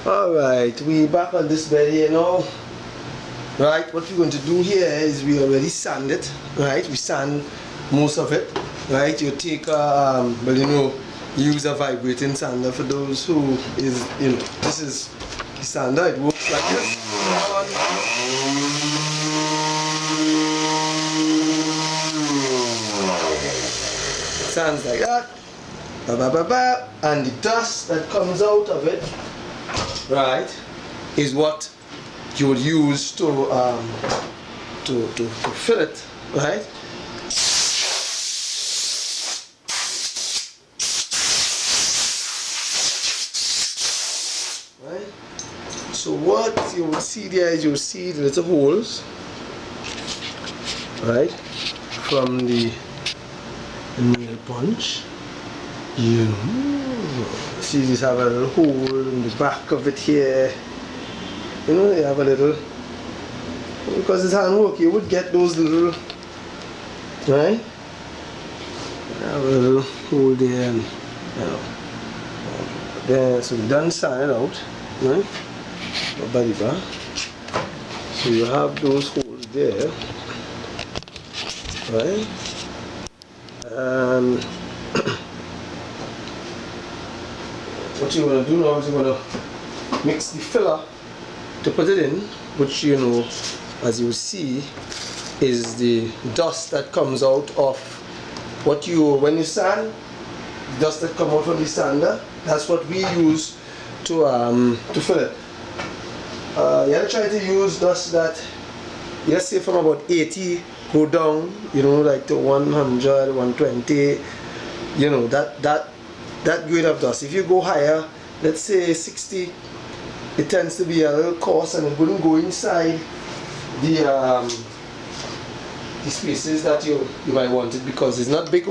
Alright, we back on this bed here now. Right, what we're going to do here is we already sand it. Right, we sand most of it. Right, you take use a vibrating sander for those who is, this is the sander. It works like this. It sounds like that. Ba, ba, ba, ba. And the dust that comes out of it, right, is what you would use to fill it, right? Right? So what you will see there is you will see the little holes, right, from the nail punch. You see, these have a little hole in the back of it here. They have a little, because it's handwork, you would get those little, right? Have a little hole there, and there. So we done sand it out, right? Body bar. So you have those holes there, right? And what you're going to do now is you're going to mix the filler to put it in, which as you see is the dust that comes out of when you sand, the dust that comes out from the sander. That's what we use to fill it. You have to try to use dust that, let's say from about 80 go down, like to 100, 120, that grade of dust. If you go higher, let's say 60, it tends to be a little coarse and it wouldn't go inside the spaces that you might want it, because it's not big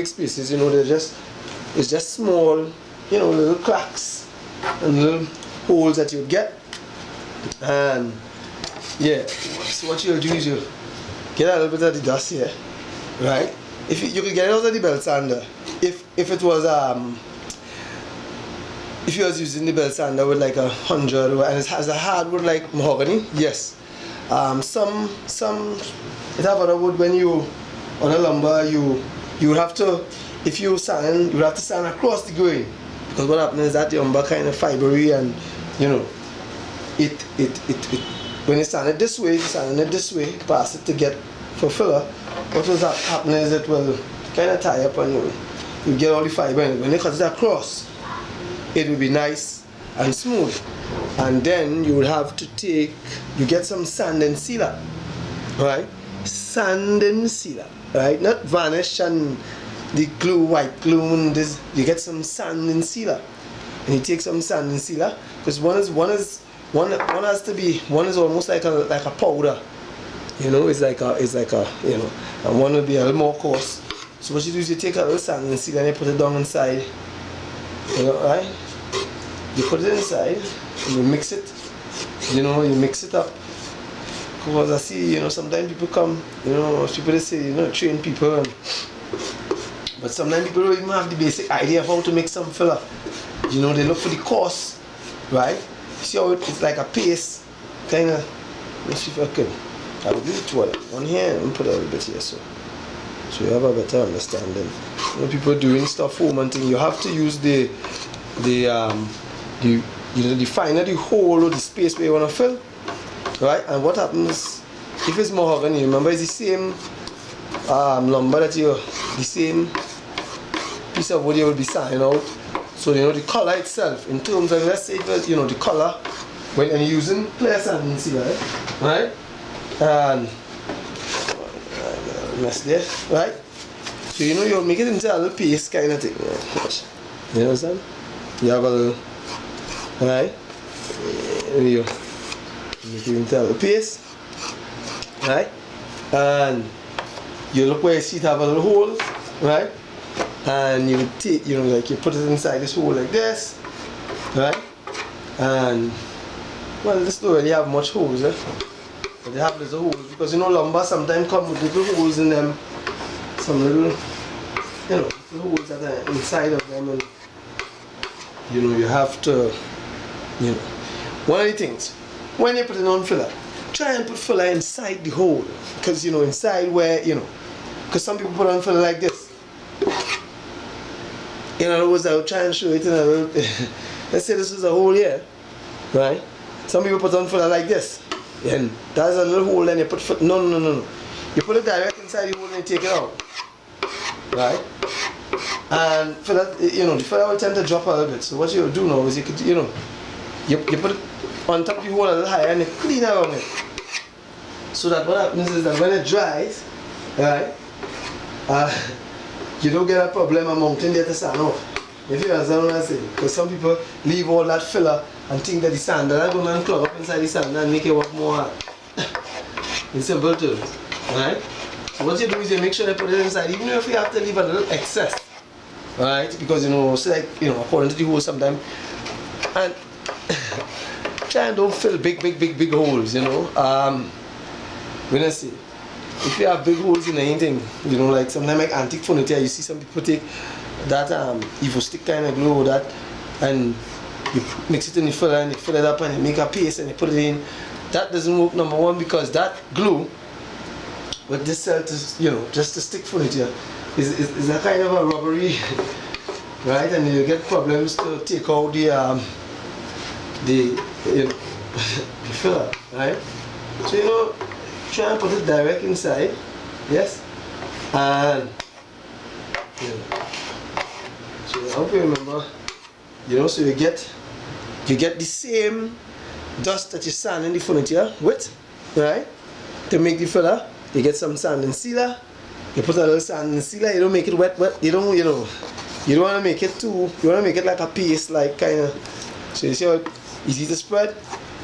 spaces, it's just small, little cracks and little holes that you get. And yeah, so what you'll do is you get a little bit of the dust here, right? If you could get it out of the belt sander, if it was if you was using the belt sander with like 100 and it has a hardwood like mahogany, yes. Some it have other wood. When you on a lumber, you would have to, if you sand, you would have to sand across the grain, because what happens is that the lumber kind of fibery, and it when you sand it this way, you sand it this way, pass it to get for filler. What will happen is it will kind of tie up and you get all the fiber in it. When you cut it across, it will be nice and smooth. And then you will have to get some sand and sealer, right? Sand and sealer, right? Not varnish and the glue, white glue, and this. You get some sand and sealer, and you take some sand and sealer, because one is almost like a powder, it's like a and one will be a little more coarse. So what you do is you take a little sand and sealer and you put it down inside, right? You put it inside and you mix it, you mix it up. Because I see, sometimes people come, people say, train people, but sometimes people don't even have the basic idea of how to make some filler. They look for the course, right? See how it's like a paste, kind of. Let's see if I can. I will do it one here and put a little bit here, so you have a better understanding. People doing stuff fomenting, you have to use the finer the hole or the space where you want to fill, right? And what happens if it's mahogany? Remember, it's the same lumber that the same piece of wood you will be sanding out. So the color itself, in terms of, let's say the color when you're using clear sand and sealer, right? And mess there, right? So you'll make it into a little paste kind of thing. You understand? You have a little, right? You make it into a little paste, right? And you look where you see it have a little hole, right? And you take, like you put it inside this hole like this, right? And well, this don't really have much holes, but they have little holes, because lumber sometimes come with little holes in them, some little, little holes that are inside of them, and you have to You know, one of the things, when you're putting on filler, try and put filler inside the hole. Because, you know, inside where, you know, because some people put on filler like this. In other words, I'll try and show it in a little, let's say this is a hole here, right? Some people put on filler like this. And there's a little hole and you put filler, no. You put it direct inside the hole and you take it out. Right? And for that, you know, the filler will tend to drop a little bit. So what you'll do now is you could, you know, you put it on top of the hole a little higher and you clean around it. So that what happens is that when it dries, right, you don't get a problem of mounting there to sand off. If you understand what I'm saying. Because some people leave all that filler and think that the sand is going to clog up inside the sand and make it work more hard. In simple terms. Right? So what you do is you make sure you put it inside, even if you have to leave a little excess. Right? Because, you know, so like, you know, according to the hole sometimes. And try and don't fill big holes, you know. When I say, if you have big holes in anything, you know, like sometimes like antique furniture, you see some people take that Evo stick kind of glue or that, and you mix it in the filler and you fill it up and you make a paste and you put it in. That doesn't work, number one, because that glue with this cell to, you know, just to stick furniture is a kind of a rubbery, right? And you get problems to take out the you know, the filler, right? So, you know, try and put it direct inside, yes, and you know, so I hope you remember, you know, so you get the same dust that you sand in the furniture with, right? To make the filler, you get some sand and sealer. You put a little sand and sealer. You don't make it wet. You don't, you know, you don't want to make it too. You want to make it like a paste, like kind of. So you see how easy to spread,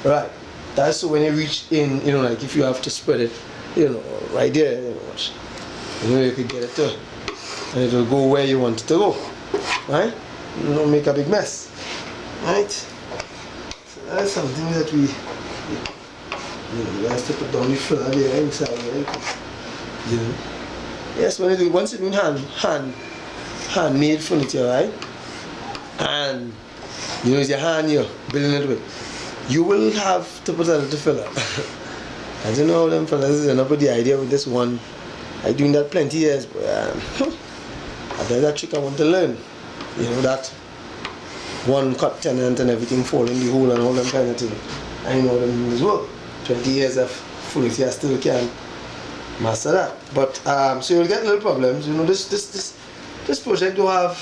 right? That's so when you reach in, you know, like if you have to spread it, you know, right there, you know, you could get it to, and it will go where you want it to go, right? You don't make a big mess, right? So that's something that we you have to put down the filler there inside, right? You know. Yes, when you do, once you do handmade furniture, right? And you know, it's your hand you're building it with, you will have to put a little filler. I don't know how them fellas is enough with the idea with this one. I'm doing that plenty years, but there's that trick I want to learn. You know, that one cut tenant and everything fall in the hole and all them kind of thing. I know them as well. 20 years of furniture, I still can't master that. But so you'll get little problems. You know, this project don't have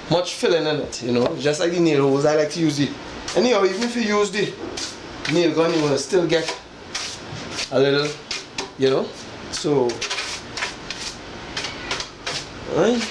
much filling in it. You know, just like the nail holes, I like to use it. Anyhow, even if you use the nail gun, you will still get a little, you know. So, alright.